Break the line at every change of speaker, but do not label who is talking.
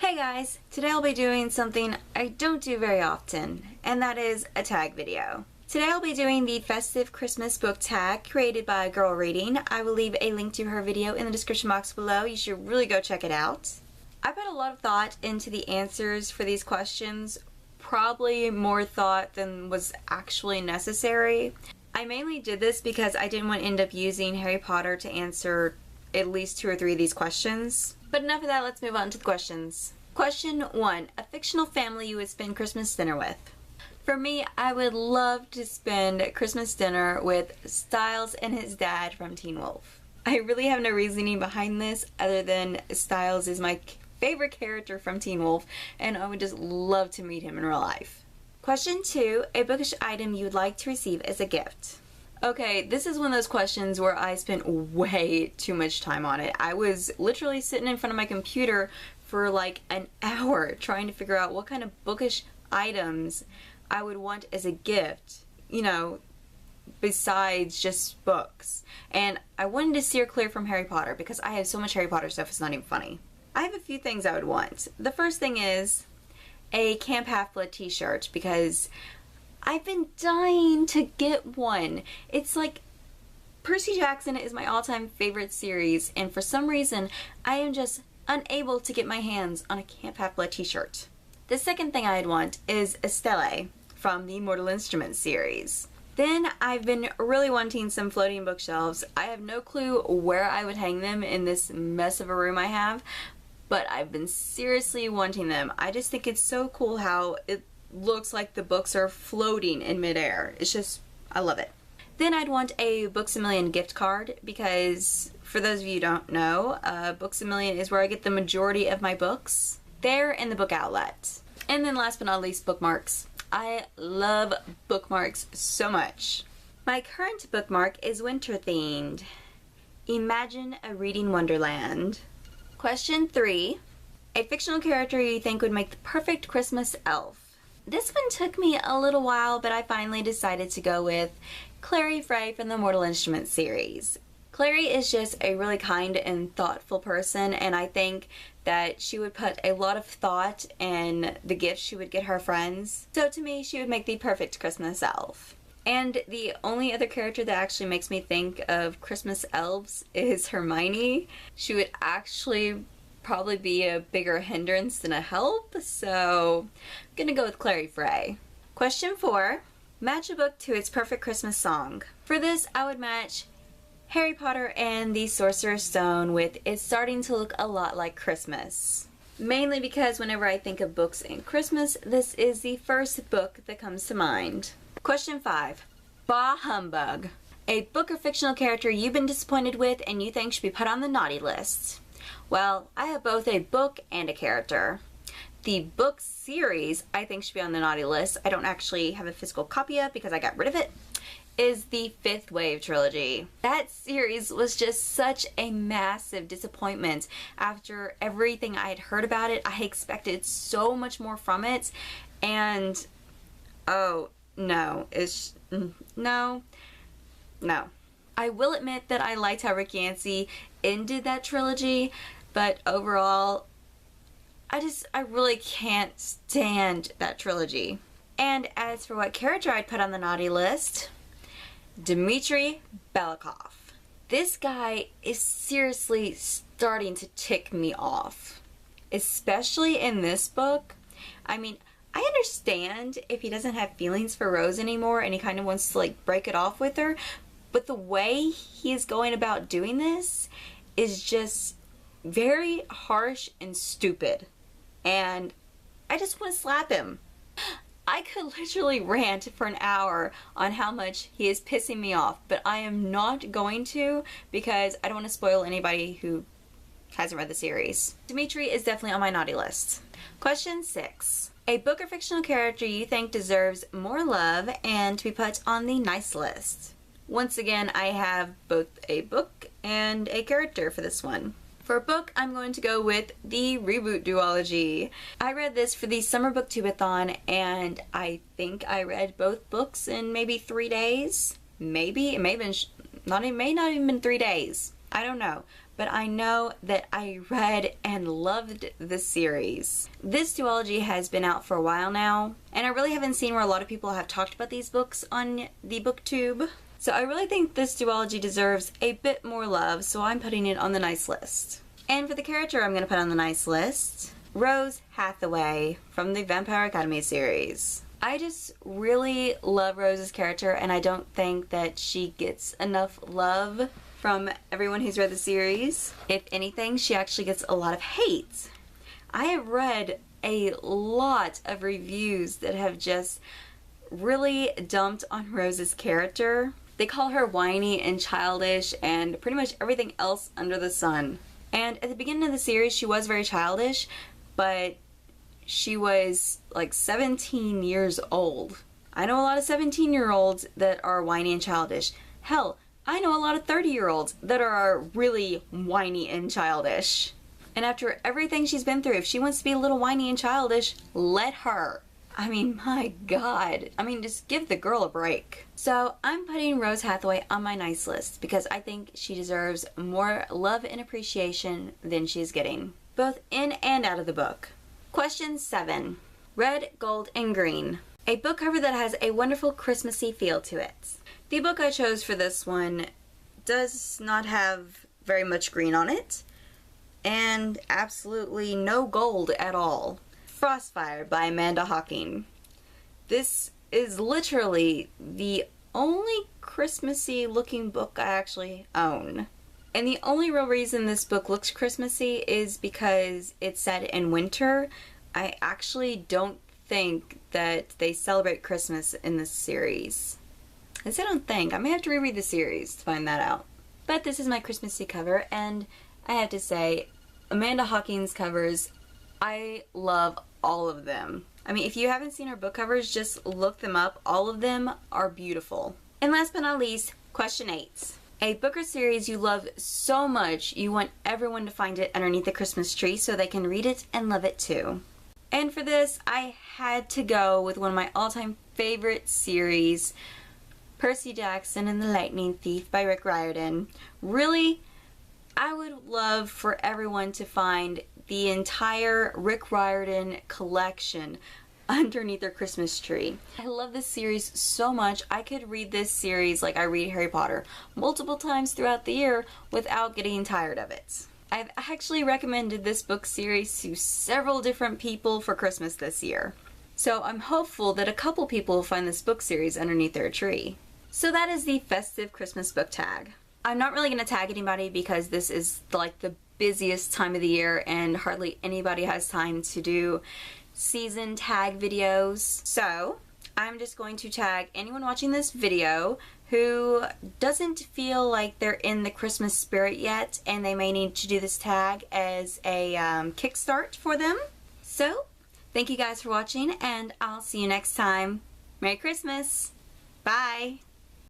Hey guys, today I'll be doing something I don't do very often, and that is a tag video. Today I'll be doing the Festive Christmas book tag created by Girl Reading. I will leave a link to her video in the description box below. You should really go check it out. I put a lot of thought into the answers for these questions, probably more thought than was actually necessary. I mainly did this because I didn't want to end up using Harry Potter to answer at least 2 or 3 of these questions. But enough of that, let's move on to the questions. Question 1. A fictional family you would spend Christmas dinner with. For me, I would love to spend Christmas dinner with Styles and his dad from Teen Wolf. I really have no reasoning behind this other than Styles is my favorite character from Teen Wolf, and I would just love to meet him in real life. Question 2. A bookish item you would like to receive as a gift. Okay, this is one of those questions where I spent way too much time on it. I was literally sitting in front of my computer for like an hour trying to figure out what kind of bookish items I would want as a gift, you know, besides just books. And I wanted to steer clear from Harry Potter because I have so much Harry Potter stuff, it's not even funny. I have a few things I would want. The first thing is a Camp Half-Blood t-shirt because I've been dying to get one. It's like Percy Jackson is my all-time favorite series, and for some reason I am just unable to get my hands on a Camp Half-Blood t-shirt. The second thing I'd want is a stele from the Mortal Instruments series. Then I've been really wanting some floating bookshelves. I have no clue where I would hang them in this mess of a room I have, but I've been seriously wanting them. I just think it's so cool how it looks like the books are floating in midair. It's just, I love it. Then I'd want a Books A Million gift card because, for those of you who don't know, Books A Million is where I get the majority of my books. They're in the book outlet. And then last but not least, bookmarks. I love bookmarks so much. My current bookmark is winter themed. Imagine a reading wonderland. Question 3. A fictional character you think would make the perfect Christmas elf. This one took me a little while, but I finally decided to go with Clary Frey from the Mortal Instruments series. Clary is just a really kind and thoughtful person, and I think that she would put a lot of thought in the gifts she would get her friends. So to me, she would make the perfect Christmas elf. And the only other character that actually makes me think of Christmas elves is Hermione. She would actually probably be a bigger hindrance than a help, so I'm gonna go with Clary Frey. Question 4. Match a book to its perfect Christmas song. For this, I would match Harry Potter and the Sorcerer's Stone with It's Starting to Look a Lot Like Christmas. Mainly because whenever I think of books and Christmas, this is the first book that comes to mind. Question 5. Bah humbug. A book or fictional character you've been disappointed with and you think should be put on the naughty list. Well, I have both a book and a character. The book series I think should be on the naughty list, I don't actually have a physical copy of because I got rid of it, is the Fifth Wave trilogy. That series was just such a massive disappointment. After everything I had heard about it, I expected so much more from it, and oh no, no. I will admit that I liked how Rick Yancey ended that trilogy, but overall, I really can't stand that trilogy. And as for what character I'd put on the naughty list, Dmitri Belikov. This guy is seriously starting to tick me off, especially in this book. I mean, I understand if he doesn't have feelings for Rose anymore and he kind of wants to like break it off with her, but the way he is going about doing this is just very harsh and stupid. And I just want to slap him. I could literally rant for an hour on how much he is pissing me off, but I am not going to because I don't want to spoil anybody who hasn't read the series. Dmitri is definitely on my naughty list. Question 6. A book or fictional character you think deserves more love and to be put on the nice list. Once again, I have both a book and a character for this one. For a book, I'm going to go with the Reboot duology. I read this for the Summer Booktubeathon, and I think I read both books in maybe 3 days. Maybe. It may have been, may not even been 3 days. I don't know. but I know that I read and loved the series. This duology has been out for a while now, and I really haven't seen where a lot of people have talked about these books on the booktube. So I really think this duology deserves a bit more love, so I'm putting it on the nice list. And for the character I'm going to put on the nice list, Rose Hathaway from the Vampire Academy series. I just really love Rose's character, and I don't think that she gets enough love from everyone who's read the series. If anything, she actually gets a lot of hate. I have read a lot of reviews that have just really dumped on Rose's character. They call her whiny and childish and pretty much everything else under the sun. And at the beginning of the series, she was very childish, but she was like 17 years old. I know a lot of 17-year-olds that are whiny and childish. Hell, I know a lot of 30-year-olds that are really whiny and childish. And after everything she's been through, if she wants to be a little whiny and childish, let her. I mean, my God. I mean, just give the girl a break. So I'm putting Rose Hathaway on my nice list because I think she deserves more love and appreciation than she's getting, both in and out of the book. Question 7. Red, Gold, and Green. A book cover that has a wonderful Christmassy feel to it. The book I chose for this one does not have very much green on it, and absolutely no gold at all. Frostfire by Amanda Hocking. This is literally the only Christmassy looking book I actually own. And the only real reason this book looks Christmassy is because it's set in winter. I actually don't think that they celebrate Christmas in this series. At least I don't think. I may have to reread the series to find that out. But this is my Christmassy cover, and I have to say, Amanda Hocking's covers, I love all of them. I mean, if you haven't seen her book covers, just look them up. All of them are beautiful. And last but not least, question 8. A book or series you love so much you want everyone to find it underneath the Christmas tree so they can read it and love it too. And for this, I had to go with one of my all-time favorite series, Percy Jackson and the Lightning Thief by Rick Riordan. Really, I would love for everyone to find the entire Rick Riordan collection underneath their Christmas tree. I love this series so much. I could read this series like I read Harry Potter multiple times throughout the year without getting tired of it. I've actually recommended this book series to several different people for Christmas this year. So I'm hopeful that a couple people will find this book series underneath their tree. So that is the festive Christmas book tag. I'm not really going to tag anybody because this is like the busiest time of the year and hardly anybody has time to do season tag videos. So I'm just going to tag anyone watching this video who doesn't feel like they're in the Christmas spirit yet, and they may need to do this tag as a kickstart for them. So thank you guys for watching, and I'll see you next time. Merry Christmas. Bye.